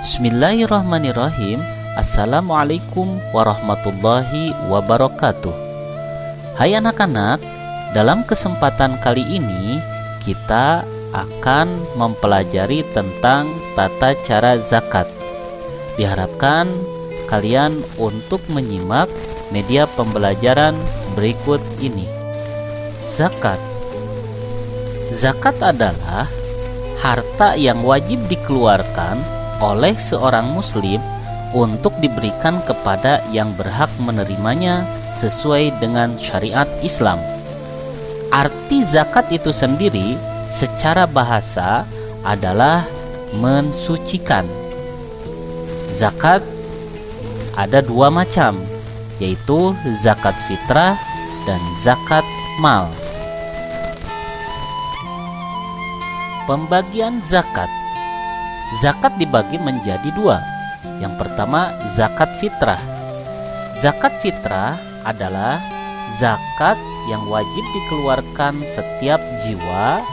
Bismillahirrahmanirrahim. Assalamualaikum warahmatullahi wabarakatuh. Hai anak-anak, dalam kesempatan kali ini kita akan mempelajari tentang tata cara zakat. Diharapkan kalian untuk menyimak media pembelajaran berikut ini. Zakat. Zakat adalah harta yang wajib dikeluarkan oleh seorang muslim untuk diberikan kepada yang berhak menerimanya sesuai dengan syariat Islam. Arti zakat itu sendiri secara bahasa adalah mensucikan. Zakat ada dua macam, yaitu zakat fitrah dan zakat mal. Pembagian zakat. Zakat dibagi menjadi dua. Yang pertama, zakat fitrah. Zakat fitrah adalah zakat yang wajib dikeluarkan setiap jiwa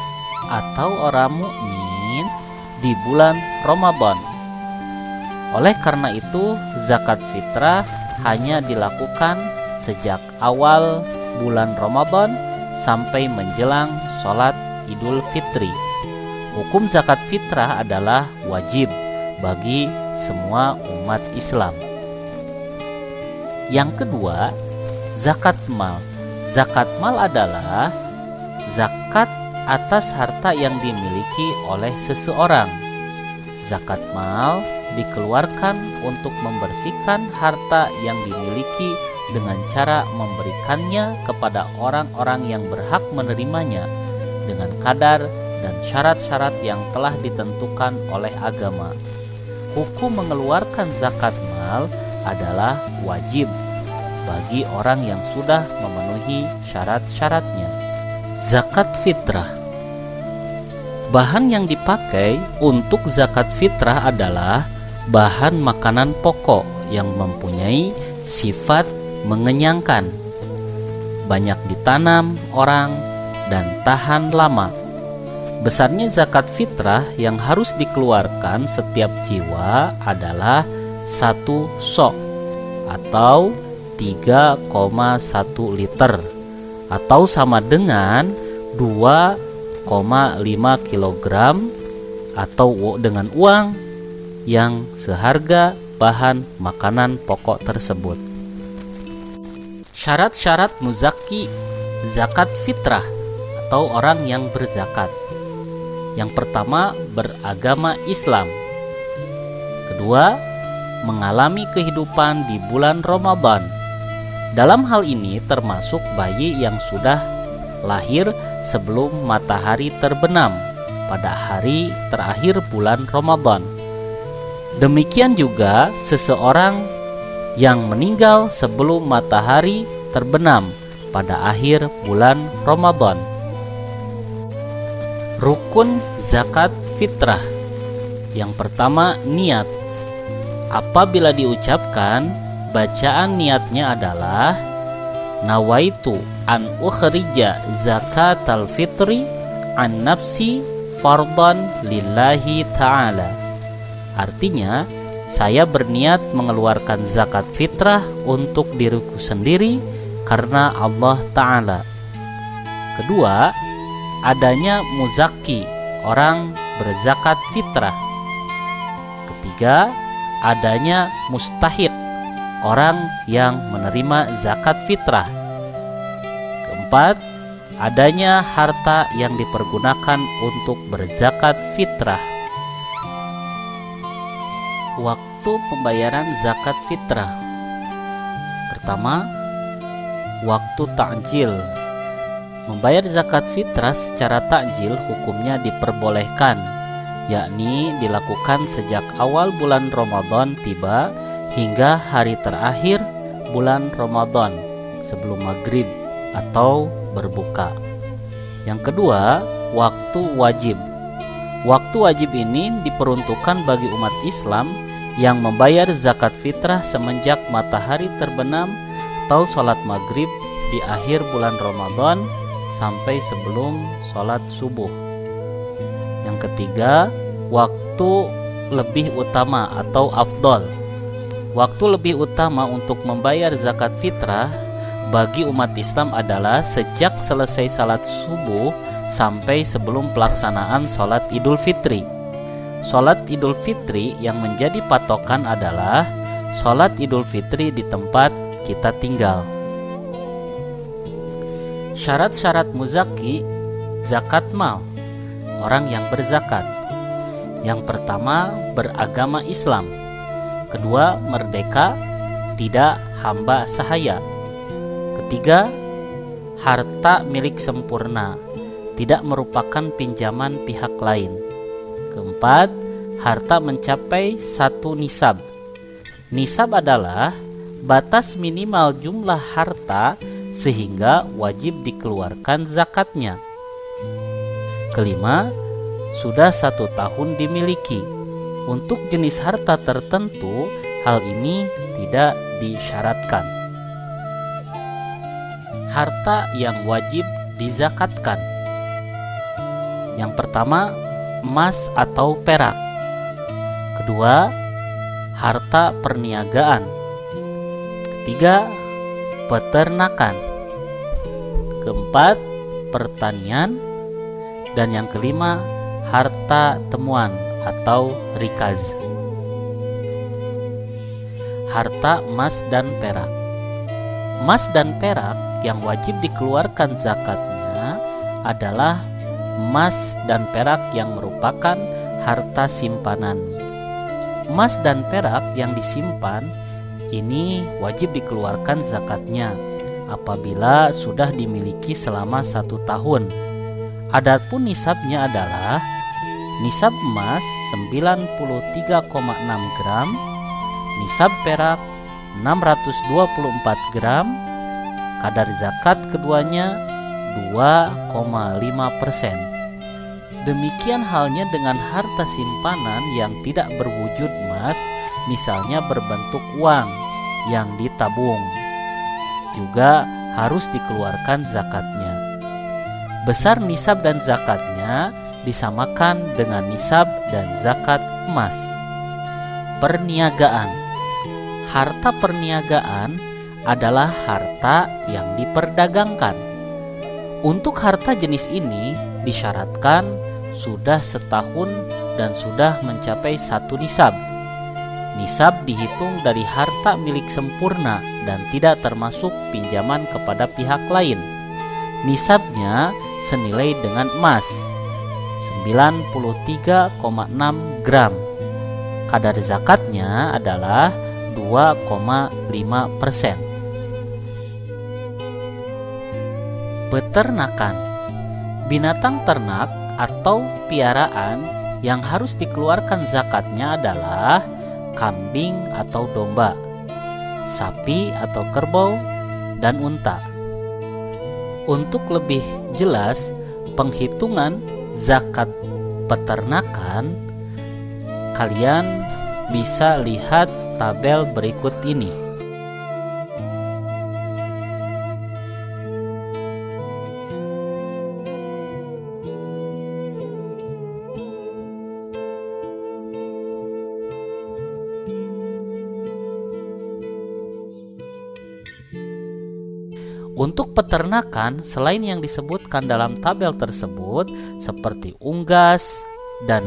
atau orang mukmin di bulan Ramadan. Oleh karena itu, zakat fitrah hanya dilakukan sejak awal bulan Ramadan sampai menjelang sholat Idul Fitri. Hukum zakat fitrah adalah wajib bagi semua umat Islam. Yang kedua, zakat mal. Zakat mal adalah zakat atas harta yang dimiliki oleh seseorang. Zakat mal dikeluarkan untuk membersihkan harta yang dimiliki dengan cara memberikannya kepada orang-orang yang berhak menerimanya dengan kadar dan syarat-syarat yang telah ditentukan oleh agama. Hukum mengeluarkan zakat mal adalah wajib bagi orang yang sudah memenuhi syarat-syaratnya. Zakat fitrah. Bahan yang dipakai untuk zakat fitrah adalah bahan makanan pokok yang mempunyai sifat mengenyangkan, banyak ditanam orang, dan tahan lama. Besarnya zakat fitrah yang harus dikeluarkan setiap jiwa adalah 1 sok atau 3,1 liter atau sama dengan 2,5 kilogram atau dengan uang yang seharga bahan makanan pokok tersebut. Syarat-syarat muzaki zakat fitrah atau orang yang berzakat. Yang pertama, beragama Islam. Kedua, mengalami kehidupan di bulan Ramadan. Dalam hal ini termasuk bayi yang sudah lahir sebelum matahari terbenam pada hari terakhir bulan Ramadan. Demikian juga seseorang yang meninggal sebelum matahari terbenam pada akhir bulan Ramadan. Rukun zakat fitrah. Yang pertama, niat. Apabila diucapkan, bacaan niatnya adalah nawaitu an ukhrija zakatal fitri an nafsi fardan lillahi ta'ala. Artinya, saya berniat mengeluarkan zakat fitrah untuk diriku sendiri karena Allah Ta'ala. Kedua, adanya muzaki, orang berzakat fitrah. Ketiga, adanya mustahik, orang yang menerima zakat fitrah. Keempat, adanya harta yang dipergunakan untuk berzakat fitrah. Waktu pembayaran zakat fitrah. Pertama, waktu ta'jil. Membayar zakat fitrah secara takjil hukumnya diperbolehkan, yakni dilakukan sejak awal bulan Ramadan tiba hingga hari terakhir bulan Ramadan sebelum maghrib atau berbuka. Yang kedua, waktu wajib. Waktu wajib ini diperuntukkan bagi umat Islam yang membayar zakat fitrah semenjak matahari terbenam atau sholat maghrib di akhir bulan Ramadan sampai sebelum sholat subuh. Yang ketiga, waktu lebih utama atau afdol. Waktu lebih utama untuk membayar zakat fitrah bagi umat Islam adalah sejak selesai salat subuh sampai sebelum pelaksanaan sholat Idul Fitri. Sholat Idul Fitri yang menjadi patokan adalah sholat Idul Fitri di tempat kita tinggal. Syarat-syarat muzaki zakat mal, orang yang berzakat. Yang pertama, beragama Islam. Kedua, merdeka, tidak hamba sahaya. Ketiga, harta milik sempurna, tidak merupakan pinjaman pihak lain. Keempat, harta mencapai 1 nisab. Nisab adalah batas minimal jumlah harta sehingga wajib dikeluarkan zakatnya. Kelima, sudah 1 tahun dimiliki. Untuk jenis harta tertentu, hal ini tidak disyaratkan. Harta yang wajib dizakatkan. Yang pertama, emas atau perak. Kedua, harta perniagaan. Ketiga, peternakan. Keempat, pertanian. Dan yang kelima, harta temuan atau rikaz. Harta emas dan perak. Emas dan perak yang wajib dikeluarkan zakatnya adalah emas dan perak yang merupakan harta simpanan. Emas dan perak yang disimpan ini wajib dikeluarkan zakatnya apabila sudah dimiliki selama 1 tahun. Adapun nisabnya adalah nisab emas 93,6 gram, nisab perak 624 gram, kadar zakat keduanya 2,5%. Demikian halnya dengan harta simpanan yang tidak berwujud emas, misalnya berbentuk uang yang ditabung, juga harus dikeluarkan zakatnya. Besar nisab dan zakatnya disamakan dengan nisab dan zakat emas. Perniagaan. Harta perniagaan adalah harta yang diperdagangkan. Untuk harta jenis ini disyaratkan sudah setahun dan sudah mencapai 1 nisab. Nisab dihitung dari harta milik sempurna dan tidak termasuk pinjaman kepada pihak lain. Nisabnya senilai dengan emas 93,6 gram. Kadar zakatnya adalah 2,5%. Peternakan. Binatang ternak atau piaraan yang harus dikeluarkan zakatnya adalah kambing atau domba, sapi atau kerbau, dan unta. Untuk lebih jelas penghitungan zakat peternakan, kalian bisa lihat tabel berikut ini. Untuk peternakan, selain yang disebutkan dalam tabel tersebut seperti unggas dan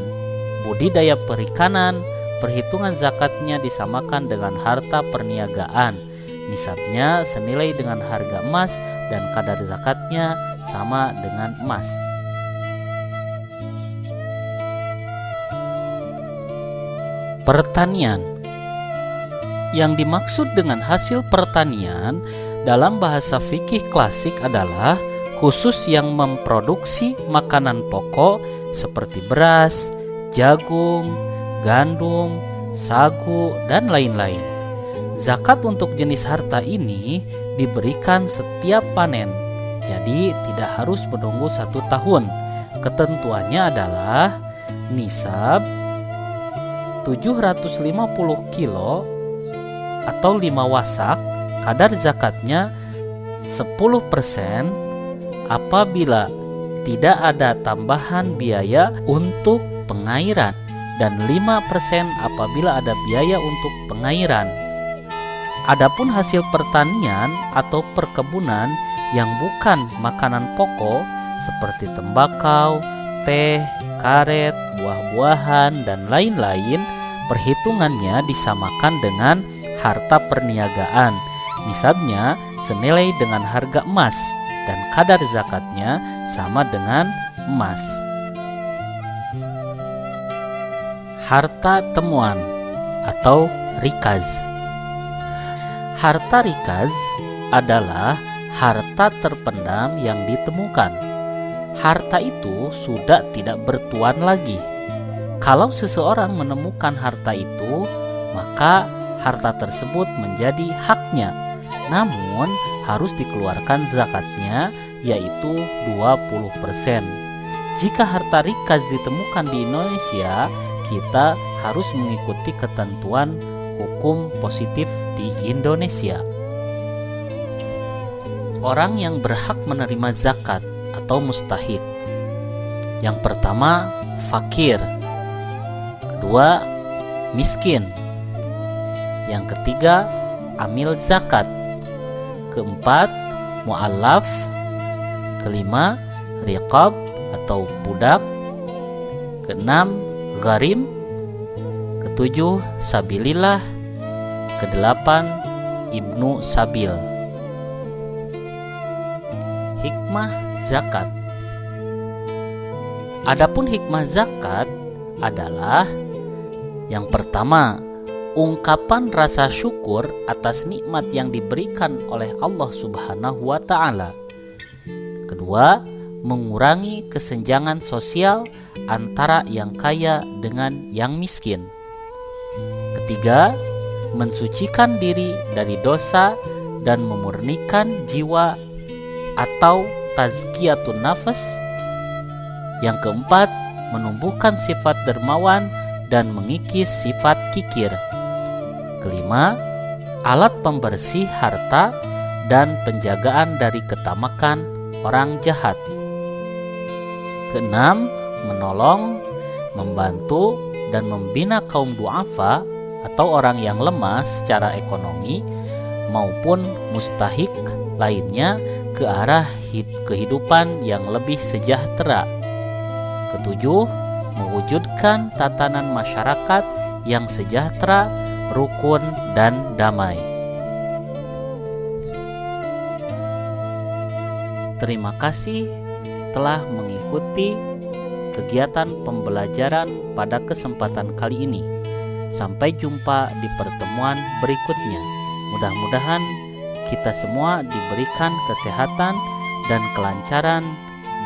budidaya perikanan, perhitungan zakatnya disamakan dengan harta perniagaan. Nisabnya senilai dengan harga emas dan kadar zakatnya sama dengan emas. Pertanian. Yang dimaksud dengan hasil pertanian dalam bahasa fikih klasik adalah khusus yang memproduksi makanan pokok seperti beras, jagung, gandum, sagu, dan lain-lain. Zakat untuk jenis harta ini diberikan setiap panen, jadi tidak harus menunggu 1 tahun. Ketentuannya adalah nisab 750 kilo atau 5 wasak. Kadar zakatnya 10% apabila tidak ada tambahan biaya untuk pengairan dan 5% apabila ada biaya untuk pengairan. Adapun hasil pertanian atau perkebunan yang bukan makanan pokok seperti tembakau, teh, karet, buah-buahan, dan lain-lain, perhitungannya disamakan dengan harta perniagaan. Nisabnya senilai dengan harga emas dan kadar zakatnya sama dengan emas. Harta temuan atau rikaz. Harta rikaz adalah harta terpendam yang ditemukan. Harta itu sudah tidak bertuan lagi. Kalau seseorang menemukan harta itu, maka harta tersebut menjadi haknya. Namun harus dikeluarkan zakatnya, yaitu 20%. Jika harta rikaz ditemukan di Indonesia, kita harus mengikuti ketentuan hukum positif di Indonesia. Orang yang berhak menerima zakat atau mustahik. Yang pertama, fakir. Kedua, miskin. Yang ketiga, amil zakat. Keempat, mu'allaf. Kelima, riqab atau budak. Keenam, gharim. Ketujuh, sabilillah. Kedelapan, ibnu sabil. Hikmah zakat. Adapun hikmah zakat adalah yang pertama, ungkapan rasa syukur atas nikmat yang diberikan oleh Allah Subhanahu wa Ta'ala. Kedua, mengurangi kesenjangan sosial antara yang kaya dengan yang miskin. Ketiga, mensucikan diri dari dosa dan memurnikan jiwa atau tazkiyatun nafas. Yang keempat, menumbuhkan sifat dermawan dan mengikis sifat kikir. Kelima, alat pembersih harta dan penjagaan dari ketamakan orang jahat. Keenam, menolong, membantu, dan membina kaum du'afa atau orang yang lemah secara ekonomi maupun mustahik lainnya ke arah kehidupan yang lebih sejahtera. Ketujuh, mewujudkan tatanan masyarakat yang sejahtera, rukun, dan damai. Terima kasih telah mengikuti kegiatan pembelajaran pada kesempatan kali ini. Sampai jumpa di pertemuan berikutnya. Mudah-mudahan kita semua diberikan kesehatan dan kelancaran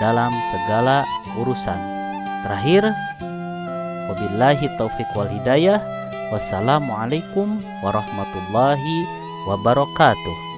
dalam segala urusan. Terakhir, wabillahi taufiq wal hidayah. Wassalamualaikum warahmatullahi wabarakatuh.